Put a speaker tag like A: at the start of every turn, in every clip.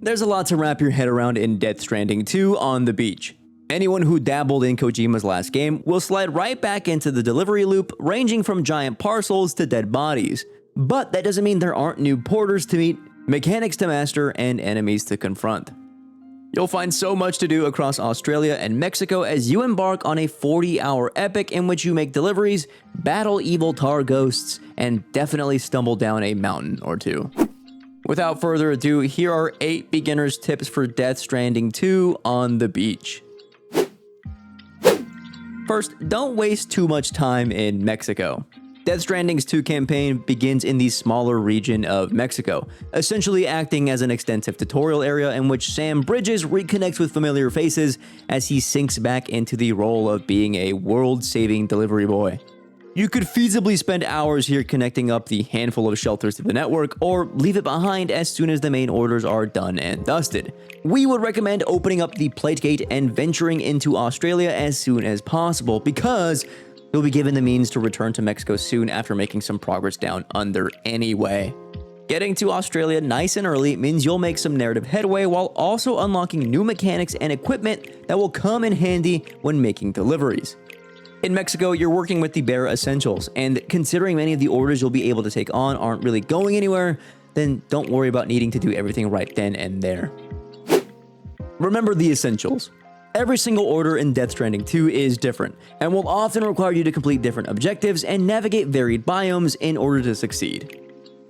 A: There's a lot to wrap your head around in Death Stranding 2 on the beach. Anyone who dabbled in Kojima's last game will slide right back into the delivery loop, ranging from giant parcels to dead bodies. But that doesn't mean there aren't new porters to meet, mechanics to master, and enemies to confront. You'll find so much to do across Australia and Mexico as you embark on a 40-hour epic in which you make deliveries, battle evil tar ghosts, and definitely stumble down a mountain or two. Without further ado, here are 8 beginner's tips for Death Stranding 2 on the beach. First, don't waste too much time in Mexico. Death Stranding's 2 campaign begins in the smaller region of Mexico, essentially acting as an extensive tutorial area in which Sam Bridges reconnects with familiar faces as he sinks back into the role of being a world-saving delivery boy. You could feasibly spend hours here connecting up the handful of shelters to the network, or leave it behind as soon as the main orders are done and dusted. We would recommend opening up the plate gate and venturing into Australia as soon as possible, because you'll be given the means to return to Mexico soon after making some progress down under anyway. Getting to Australia nice and early means you'll make some narrative headway while also unlocking new mechanics and equipment that will come in handy when making deliveries. In Mexico, you're working with the bare essentials, and considering many of the orders you'll be able to take on aren't really going anywhere, then don't worry about needing to do everything right then and there. Remember the essentials. Every single order in Death Stranding 2 is different, and will often require you to complete different objectives and navigate varied biomes in order to succeed.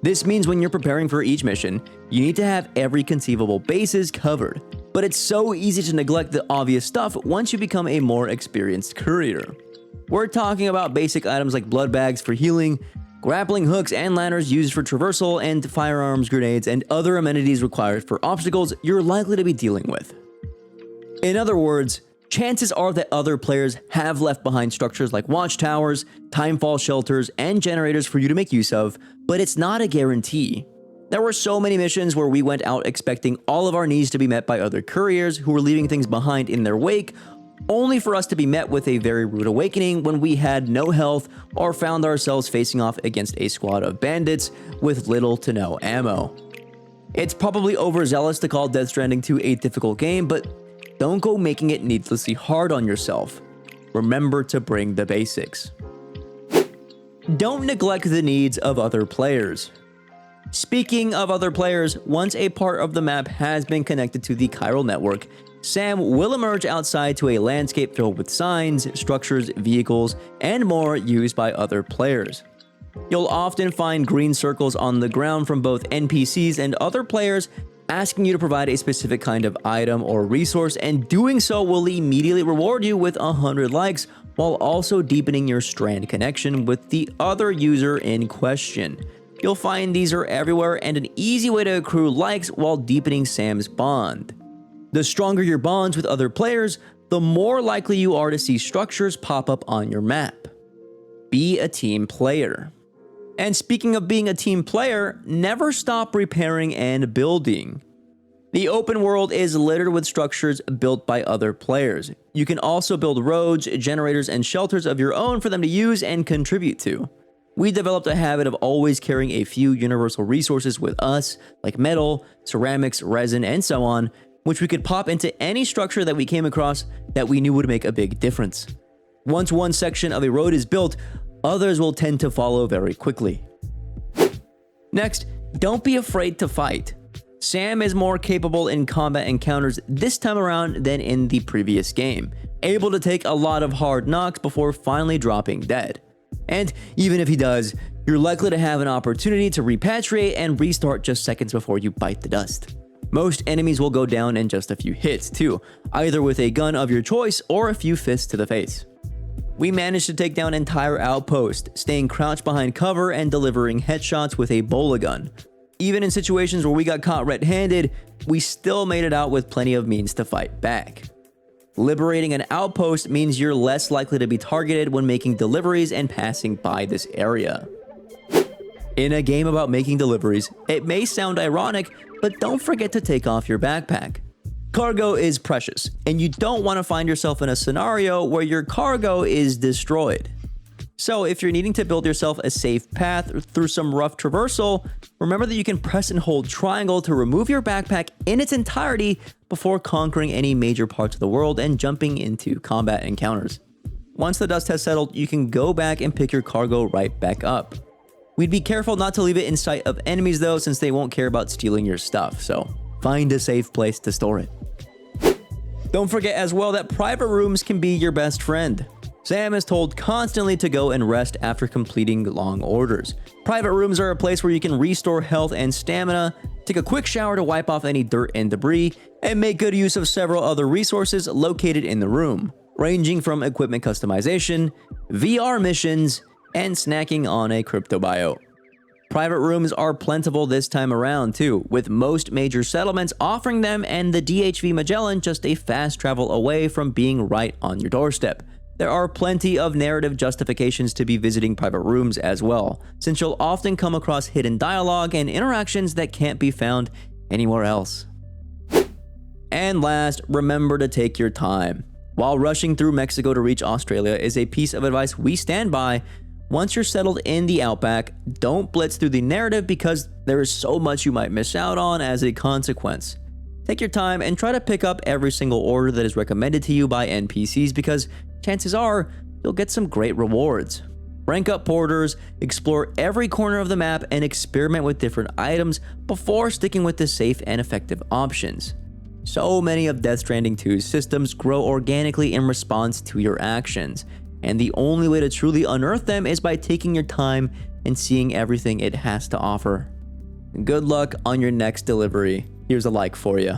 A: This means when you're preparing for each mission, you need to have every conceivable bases covered, but it's so easy to neglect the obvious stuff once you become a more experienced courier. We're talking about basic items like blood bags for healing, grappling hooks and ladders used for traversal, and firearms, grenades, and other amenities required for obstacles you're likely to be dealing with. In other words, chances are that other players have left behind structures like watchtowers, timefall shelters, and generators for you to make use of, but it's not a guarantee. There were so many missions where we went out expecting all of our needs to be met by other couriers who were leaving things behind in their wake, only for us to be met with a very rude awakening when we had no health or found ourselves facing off against a squad of bandits with little to no ammo. It's probably overzealous to call Death Stranding 2 a difficult game, but don't go making it needlessly hard on yourself. Remember to bring the basics. Don't neglect the needs of other players. Speaking of other players, once a part of the map has been connected to the chiral network, Sam will emerge outside to a landscape filled with signs, structures, vehicles, and more used by other players. You'll often find green circles on the ground from both NPCs and other players asking you to provide a specific kind of item or resource, and doing so will immediately reward you with 100 likes while also deepening your Strand connection with the other user in question. You'll find these are everywhere and an easy way to accrue likes while deepening Sam's bond. The stronger your bonds with other players, the more likely you are to see structures pop up on your map. Be a team player. And speaking of being a team player, never stop repairing and building. The open world is littered with structures built by other players. You can also build roads, generators, and shelters of your own for them to use and contribute to. We developed a habit of always carrying a few universal resources with us, like metal, ceramics, resin, and so on, which we could pop into any structure that we came across that we knew would make a big difference. Once one section of a road is built, others will tend to follow very quickly. Next, don't be afraid to fight. Sam is more capable in combat encounters this time around than in the previous game, able to take a lot of hard knocks before finally dropping dead. And even if he does, you're likely to have an opportunity to repatriate and restart just seconds before you bite the dust. Most enemies will go down in just a few hits too, either with a gun of your choice or a few fists to the face. We managed to take down entire outposts, staying crouched behind cover and delivering headshots with a bola gun. Even in situations where we got caught red-handed, we still made it out with plenty of means to fight back. Liberating an outpost means you're less likely to be targeted when making deliveries and passing by this area. In a game about making deliveries, it may sound ironic, but don't forget to take off your backpack. Cargo is precious, and you don't want to find yourself in a scenario where your cargo is destroyed. So if you're needing to build yourself a safe path through some rough traversal, remember that you can press and hold triangle to remove your backpack in its entirety before conquering any major parts of the world and jumping into combat encounters. Once the dust has settled, you can go back and pick your cargo right back up. We'd be careful not to leave it in sight of enemies though, since they won't care about stealing your stuff, so find a safe place to store it. Don't forget as well that private rooms can be your best friend. Sam is told constantly to go and rest after completing long orders. Private rooms are a place where you can restore health and stamina, take a quick shower to wipe off any dirt and debris, and make good use of several other resources located in the room, ranging from equipment customization, VR missions, and snacking on a crypto bio. Private rooms are plentiful this time around too, with most major settlements offering them and the DHV Magellan just a fast travel away from being right on your doorstep. There are plenty of narrative justifications to be visiting private rooms as well, since you'll often come across hidden dialogue and interactions that can't be found anywhere else. And last, remember to take your time. While rushing through Mexico to reach Australia is a piece of advice we stand by, once you're settled in the outback, don't blitz through the narrative because there is so much you might miss out on as a consequence. Take your time and try to pick up every single order that is recommended to you by NPCs because chances are you'll get some great rewards. Rank up porters, explore every corner of the map, and experiment with different items before sticking with the safe and effective options. So many of Death Stranding 2's systems grow organically in response to your actions, and the only way to truly unearth them is by taking your time and seeing everything it has to offer. Good luck on your next delivery. Here's a like for you.